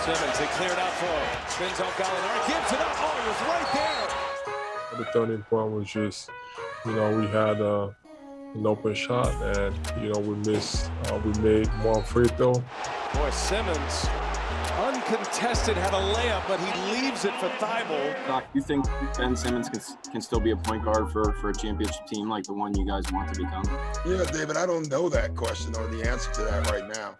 Simmons, they cleared out for him. Spins on Gallinari, gives it up. Oh, he was right there. The turning point was just, we had an open shot, and, we missed. We made one free throw. Boy, Simmons, uncontested, had a layup, but he leaves it for Thibault. Doc, you think Ben Simmons can still be a point guard for a championship team like the one you guys want to become? Yeah, David, I don't know that question or the answer to that right now.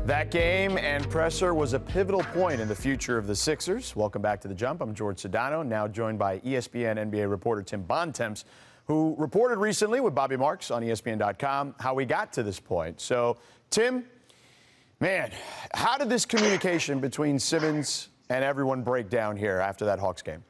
That game and presser was a pivotal point in the future of the Sixers. Welcome back to The Jump. I'm George Sedano, now joined by ESPN NBA reporter Tim Bontemps, who reported recently with Bobby Marks on ESPN.com how we got to this point. So, Tim, man, how did this communication between Simmons and everyone break down here after that Hawks game?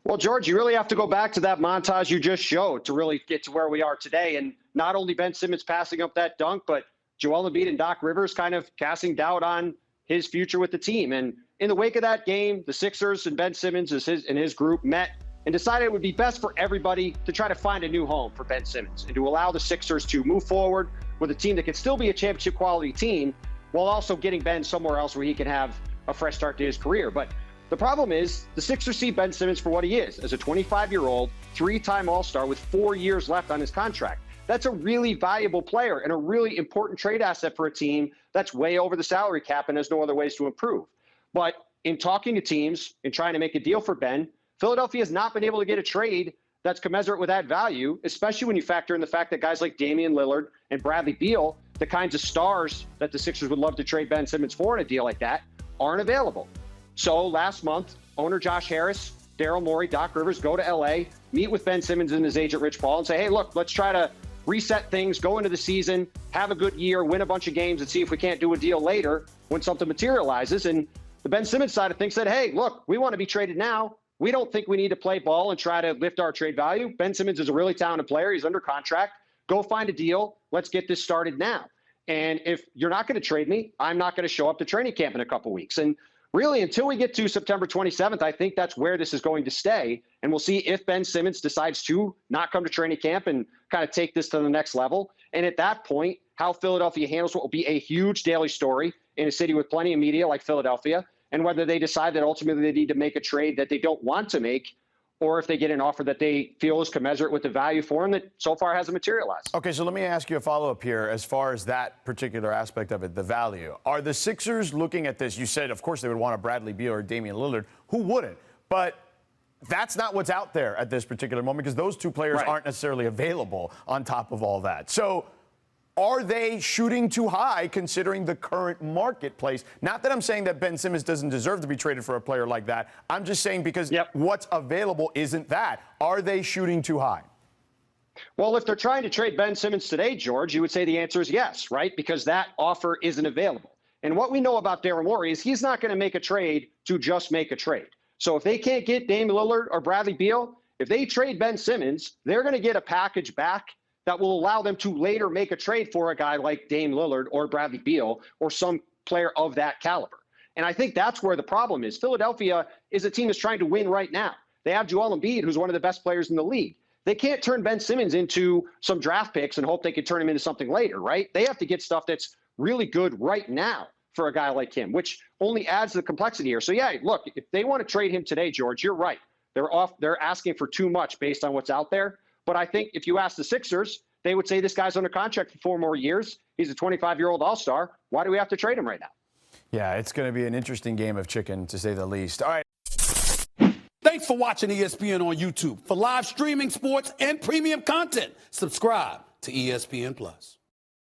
Well, George, you really have to go back to that montage you just showed to really get to where we are today. And not only Ben Simmons passing up that dunk, but Joel Embiid and Doc Rivers kind of casting doubt on his future with the team. And in the wake of that game, the Sixers and Ben Simmons and his group met and decided it would be best for everybody to try to find a new home for Ben Simmons and to allow the Sixers to move forward with a team that can still be a championship quality team while also getting Ben somewhere else where he can have a fresh start to his career. But the problem is the Sixers see Ben Simmons for what he is, as a 25-year-old, three-time All-Star with 4 years left on his contract. That's a really valuable player and a really important trade asset for a team that's way over the salary cap and has no other ways to improve. But in talking to teams and trying to make a deal for Ben, Philadelphia has not been able to get a trade that's commensurate with that value, especially when you factor in the fact that guys like Damian Lillard and Bradley Beal, the kinds of stars that the Sixers would love to trade Ben Simmons for in a deal like that, aren't available. So last month, owner Josh Harris, Daryl Morey, Doc Rivers go to L.A., meet with Ben Simmons and his agent Rich Paul and say, hey, look, let's try to reset things, go into the season, have a good year, win a bunch of games, and see if we can't do a deal later when something materializes. And the Ben Simmons side of things said, hey, look, we want to be traded now. We don't think we need to play ball and try to lift our trade value. Ben Simmons is a really talented player. He's under contract. Go find a deal. Let's get this started now. And if you're not going to trade me, I'm not going to show up to training camp in a couple weeks. And really, until we get to September 27th, I think that's where this is going to stay. And we'll see if Ben Simmons decides to not come to training camp and kind of take this to the next level. And at that point, how Philadelphia handles what will be a huge daily story in a city with plenty of media like Philadelphia, and whether they decide that ultimately they need to make a trade that they don't want to make, or if they get an offer that they feel is commensurate with the value for him that so far hasn't materialized. Okay, so let me ask you a follow-up here as far as that particular aspect of it, the value. Are the Sixers looking at this? You said, of course, they would want a Bradley Beal or Damian Lillard. Who wouldn't? But that's not what's out there at this particular moment because those two players aren't necessarily available on top of all that. So are they shooting too high considering the current marketplace? Not that I'm saying that Ben Simmons doesn't deserve to be traded for a player like that. I'm just saying because what's available isn't that. Are they shooting too high? Well, if they're trying to trade Ben Simmons today, George, you would say the answer is yes, right? Because that offer isn't available. And what we know about Daryl Morey is he's not going to make a trade to just make a trade. So if they can't get Damian Lillard or Bradley Beal, if they trade Ben Simmons, they're going to get a package back that will allow them to later make a trade for a guy like Dame Lillard or Bradley Beal or some player of that caliber. And I think that's where the problem is. Philadelphia is a team that's trying to win right now. They have Joel Embiid, who's one of the best players in the league. They can't turn Ben Simmons into some draft picks and hope they can turn him into something later, right? They have to get stuff that's really good right now for a guy like him, which only adds to the complexity here. So, yeah, look, if they want to trade him today, George, you're right. They're asking for too much based on what's out there. But I think if you ask the Sixers, they would say this guy's under contract for 4 more years. He's a 25-year-old All-Star. Why do we have to trade him right now? Yeah, it's going to be an interesting game of chicken, to say the least. All right. Thanks for watching ESPN on YouTube. For live streaming, sports, and premium content, subscribe to ESPN+.